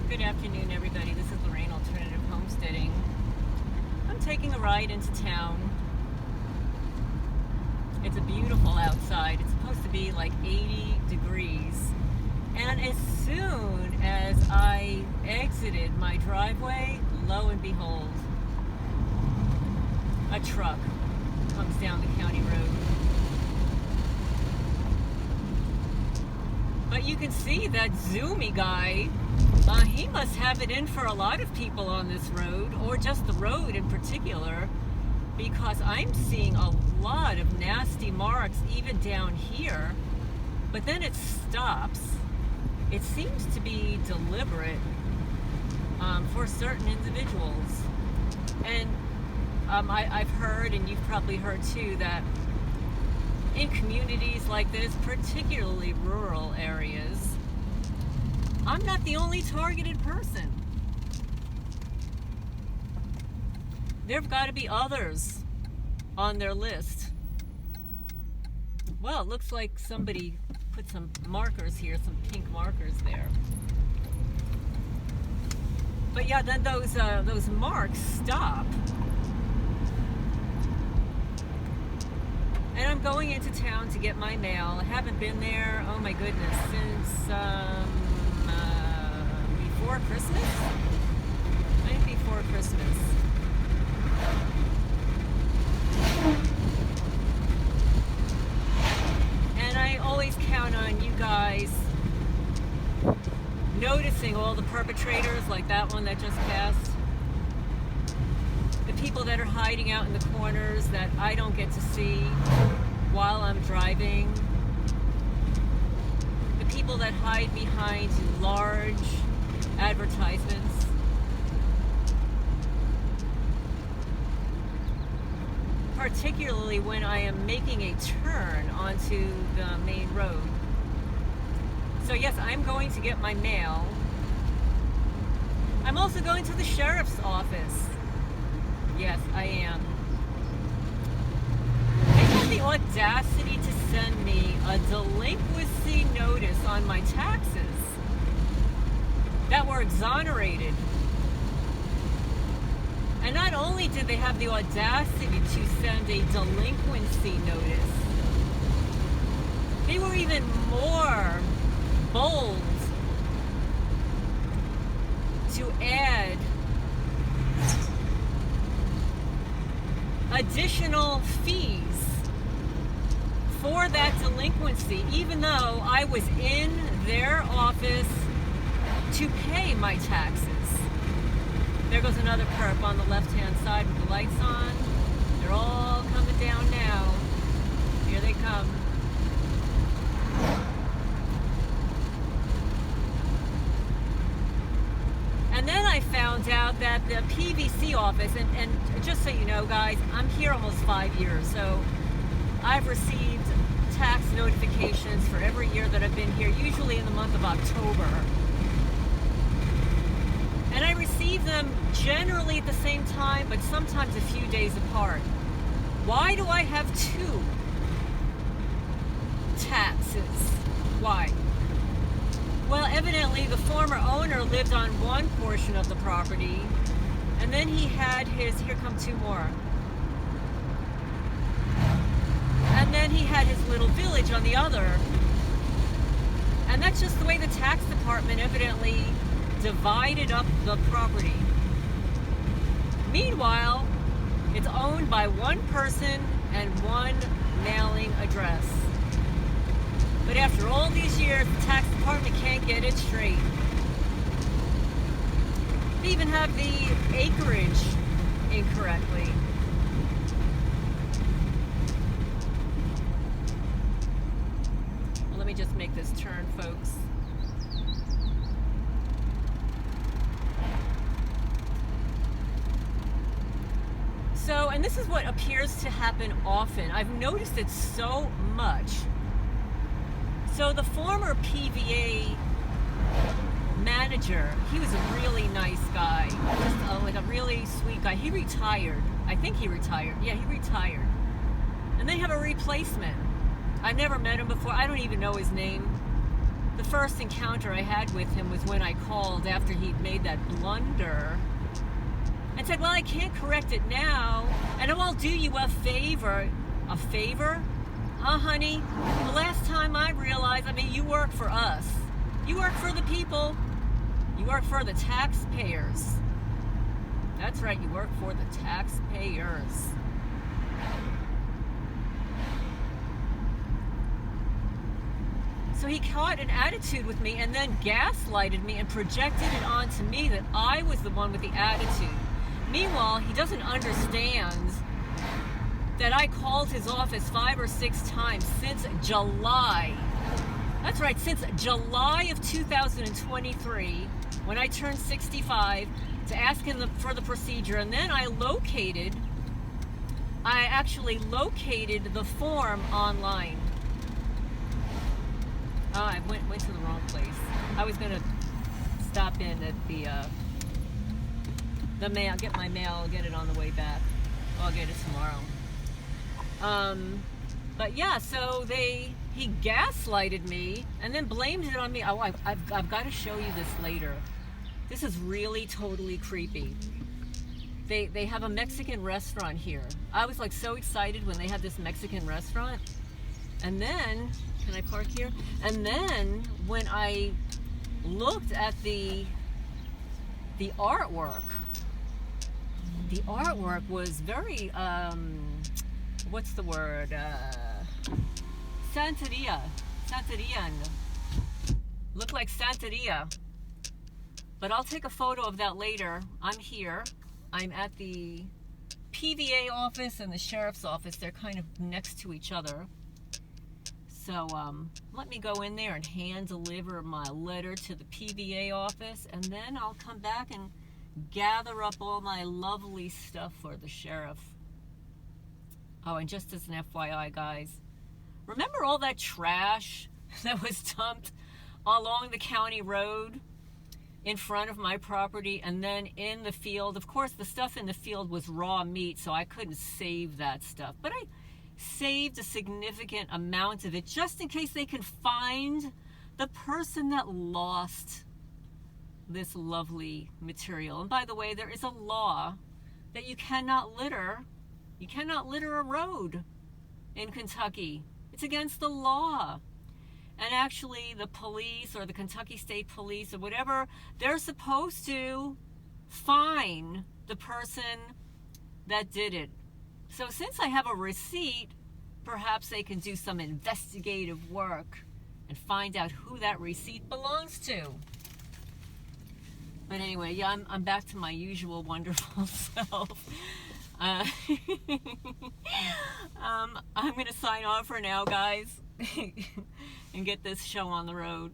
Good afternoon, everybody. This is Lorraine, Alternative Homesteading. I'm taking a ride into town. It's a beautiful outside. It's supposed to be like 80 degrees. And as soon as I exited my driveway, lo and behold, a truck comes down the county road. But you can see that zoomy guy, he must have it in for a lot of people on this road, or just the road in particular, because I'm seeing a lot of nasty marks even down here. But then it stops. It seems to be deliberate for certain individuals. And I've heard, and you've probably heard too, that in communities like this, particularly rural areas, I'm not the only targeted person. There've got to be others on their list. Well, it looks like somebody put some markers here, some pink markers there. But yeah, then those marks stop. And I'm going into town to get my mail. I haven't been there, oh my goodness, since before Christmas? I think before Christmas. And I always count on you guys noticing all the perpetrators, like that one that just passed. The people that are hiding out in the corners that I don't get to see while I'm driving. The people that hide behind large advertisements. Particularly when I am making a turn onto the main road. So yes, I'm going to get my mail. I'm also going to the sheriff's office. Yes, I am. They had the audacity to send me a delinquency notice on my taxes that were exonerated. And not only did they have the audacity to send a delinquency notice, they were even more bold to add additional fees for that delinquency, even though I was in their office to pay my taxes. There goes another perp on the left-hand side with the lights on. They're all coming down now. Here they come. And then I found out that the PVC office, and just so you know guys, I'm here almost 5 years, so I've received tax notifications for every year that I've been here, usually in the month of October. And I receive them generally at the same time, but sometimes a few days apart. Why do I have two taxes? Why? Well, evidently the former owner lived on one portion of the property, and then he had his, here come two more. And then he had his little village on the other. And that's just the way the tax department evidently divided up the property. Meanwhile, it's owned by one person and one mailing address. But after all these years, the tax department can't get it straight. They even have the acreage incorrectly. Well, let me just make this turn, folks. So, and this is what appears to happen often. I've noticed it so much. So the former PVA manager, he was a really nice guy, just like a really sweet guy. He retired. I think he retired. Yeah, he retired. And they have a replacement. I've never met him before. I don't even know his name. the first encounter I had with him was when I called after he'd made that blunder and said, well, I can't correct it now, and I'll do you a favor. A favor? Huh, honey? The last time I realized, I mean, you work for us. You work for the people. You work for the taxpayers. That's right, you work for the taxpayers. So he caught an attitude with me and then gaslighted me and projected it onto me that I was the one with the attitude. Meanwhile, he doesn't understand that I called his office 5 or 6 times since July. That's right, since July of 2023, when I turned 65, to ask him for the procedure. And then I actually located the form online. Oh, I went to the wrong place. I was going to stop in at the mail, get my mail, get it on the way back. I'll get it tomorrow. But yeah, so he gaslighted me and then blamed it on me. Oh, I've got to show you this later. This is really totally creepy. They have a Mexican restaurant here. I was like so excited when they had this Mexican restaurant. And then, can I park here? And then when I looked at the artwork was very, what's the word? Santeria. Looked like Santeria. But I'll take a photo of that later. I'm here. I'm at the PVA office and the sheriff's office. They're kind of next to each other. So let me go in there and hand deliver my letter to the PVA office, and then I'll come back and gather up all my lovely stuff for the sheriff. Oh, and just as an FYI, guys, remember all that trash that was dumped along the county road in front of my property and then in the field? Of course, the stuff in the field was raw meat, so I couldn't save that stuff. But I saved a significant amount of it just in case they can find the person that lost this lovely material. And by the way, there is a law that you cannot litter. You cannot litter a road in Kentucky. It's against the law. And actually, the police or the Kentucky State Police or whatever, they're supposed to fine the person that did it. So since I have a receipt, perhaps they can do some investigative work and find out who that receipt belongs to. But anyway, yeah, I'm back to my usual wonderful self. I'm going to sign off for now, guys, and get this show on the road.